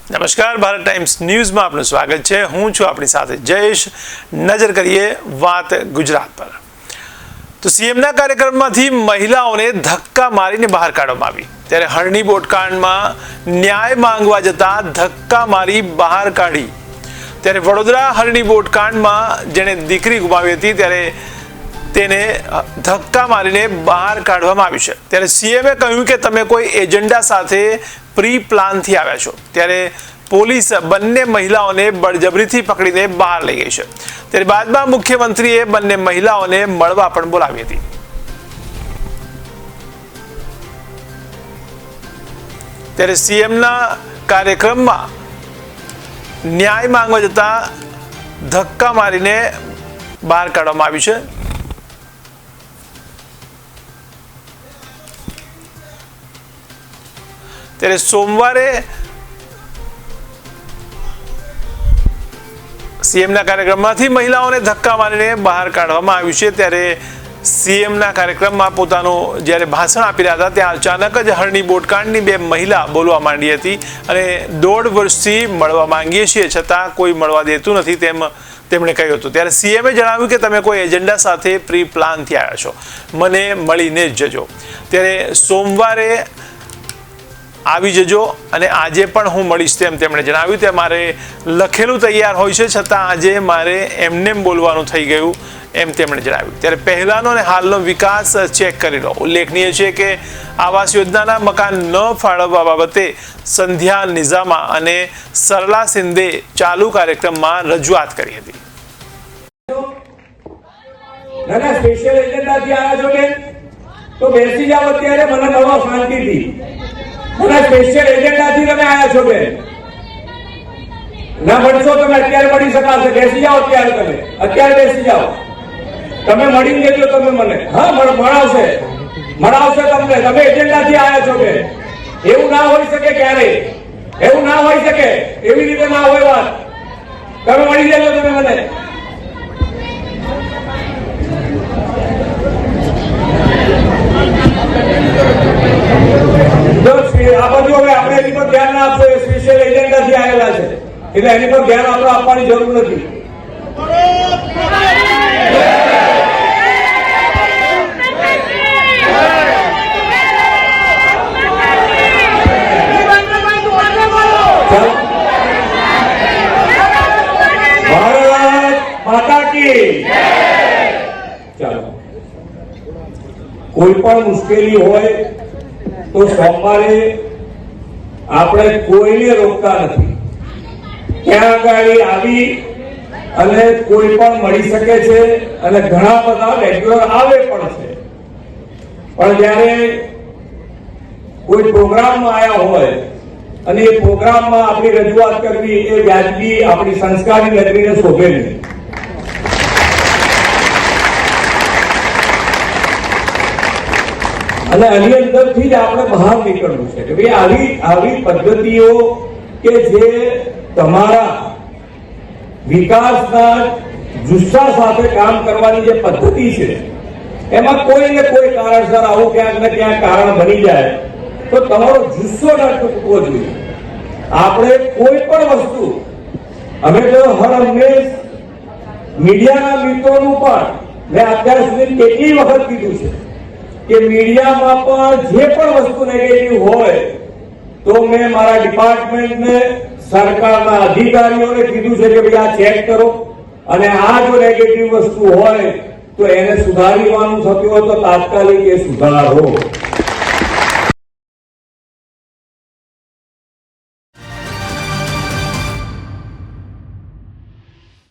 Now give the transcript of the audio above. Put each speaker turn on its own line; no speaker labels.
નમસ્કાર, ભારત ટાઈમ્સ ન્યૂઝમાં આપનું સ્વાગત છે। હું છું આપણી સાથે જયેશ। નજર કરીએ વાત ગુજરાત પર। તો સીએમના કાર્યક્રમમાંથી મહિલાઓને ધક્કા મારીને બહાર કાઢવામાં આવી, ત્યારે હરણી બોટકાંડમાં ન્યાય માંગવા જતા ધક્કા મારી બહાર કાઢી। ત્યારે વડોદરા હરણી બોટકાંડમાં જેણે દીકરી ગુમાવી હતી ત્યારે તેને ધક્કા મારીને બહાર કાઢવામાં આવ્યું છે। ત્યારે સીએમએ કહ્યું કે તમે કોઈ એજન્ડા સાથે પ્રી પ્લાનથી આવ્યા છો। ત્યારે પોલીસ બંને મહિલાઓને બળજબરીથી પકડીને બહાર લઈ ગઈ છે। ત્યારે બાદમાં મુખ્યમંત્રીએ બંને મહિલાઓને મળવા પણ બોલાવી હતી। ત્યારે સીએમના કાર્યક્રમમાં ન્યાય માંગવા જતા ધક્કા મારીને બહાર કાઢવામાં આવ્યું છે। ત્યારે સોમવારે સીએમના કાર્યક્રમમાંથી મહિલાઓને ધક્કા મારીને બહાર કાઢવામાં આવ્યું છે। ત્યારે સીએમના કાર્યક્રમમાં પોતાનું જ્યારે ભાષણ આપી રહ્યા હતા ત્યાં અચાનક જ હરણી બોટકાંડની બે મહિલા બોલવા માંડી હતી અને 1.5 વર્ષથી મળવા માંગીએ છીએ છતાં કોઈ મળવા દેતું નથી તેમ તેમણે કહ્યું હતું। ત્યારે સીએમએ જણાવ્યું કે તમે કોઈ એજન્ડા સાથે પ્રી પ્લાનથી આવ્યા છો, મને મળીને જ જજો। ત્યારે સોમવારે આવી જજો અને આજે પણ હું મળીશ તેમ તેમણે જણાવ્યું। તે મારે લખેલું તૈયાર હોય છે છતાં આજે મારે એમનેમ બોલવાનું થઈ ગયું એમ તેમણે જણાવ્યું। ત્યારે પહેલાનો અને હાલનો વિકાસ ચેક કરી લો। ઉલ્લેખનીય છે કે આવાસ યોજનાના મકાન ન ફાળવવા બાબતે સંધ્યા નિઝામા અને સરલા સિંધે ચાલુ કાર્યક્રમમાં રજૂઆત કરી હતી।
સ્પેશિયલ એજન્ડાથી આવ્યા છો કે તો બેસી જાવ, અત્યારે મને મળો શાંતિથી। મને સ્પેશિયલ એજન્ડાથી તમે આવ્યા છો કે ના મળશો તમે અત્યારે મળી શકાશે। બેસી જાઓ, અત્યારે બેસી જાઓ, તમે મળી લેજો તમે મને। હા, મળાવશે તમને। તમે એજન્ડાથી આવ્યા છો કે એવું ના હોઈ શકે, ક્યારેય એવું ના હોઈ શકે, એવી રીતે ના હોય વાત। તમે મળી લેજો તમે મને। આ બધું હવે આપણે એની પર ધ્યાન ના આપશો, સ્પેશિયલ એજન્ડાથી આવેલા છે એટલે એની પર ધ્યાન આપણે આપવાની જરૂર નથી। ભારત માતા કી ચાલો, કોઈ પણ મુશ્કેલી હોય તો સોમવારે આપણે કોઈને રોકતા નથી। ત્યાં આગળ આવી અને કોઈ પણ મળી શકે છે અને ઘણા બધા રેગ્યુલર આવે પણ છે, પણ જ્યારે કોઈ પ્રોગ્રામમાં આવ્યા હોય અને એ પ્રોગ્રામમાં આપણી રજૂઆત કરવી એ વ્યાજબી આપણી સંસ્કારી નગરીને શોભે નહીં। અને આની અંદરથી જ આપણે બહાર નીકળવું છે કે ભાઈ આવી પદ્ધતિઓ કે જે તમારા વિકાસના જુસ્સા સાથે કામ કરવાની જે પદ્ધતિ છે એમાં કોઈ ને કોઈ કારણસર આવું ક્યાંક ને ક્યાંક કારણ બની જાય તો તમારો જુસ્સો ન તૂટવો જોઈએ। આપણે કોઈ પણ વસ્તુ, અમે તો હર હંમેશ મીડિયાના મિત્રોનું પણ મેં અત્યાર સુધી કેટલી વખત કીધું છે કે મીડિયામાં પણ જે પણ વસ્તુ નેગેટિવ હોય તો મેં મારા ડિપાર્ટમેન્ટને, સરકારના અધિકારીઓને કીધું છે કે ભાઈ આ ચેક કરો અને આ જો નેગેટિવ વસ્તુ હોય તો એને સુધારવાનું થતું હોય તો તાત્કાલિક એ સુધારો।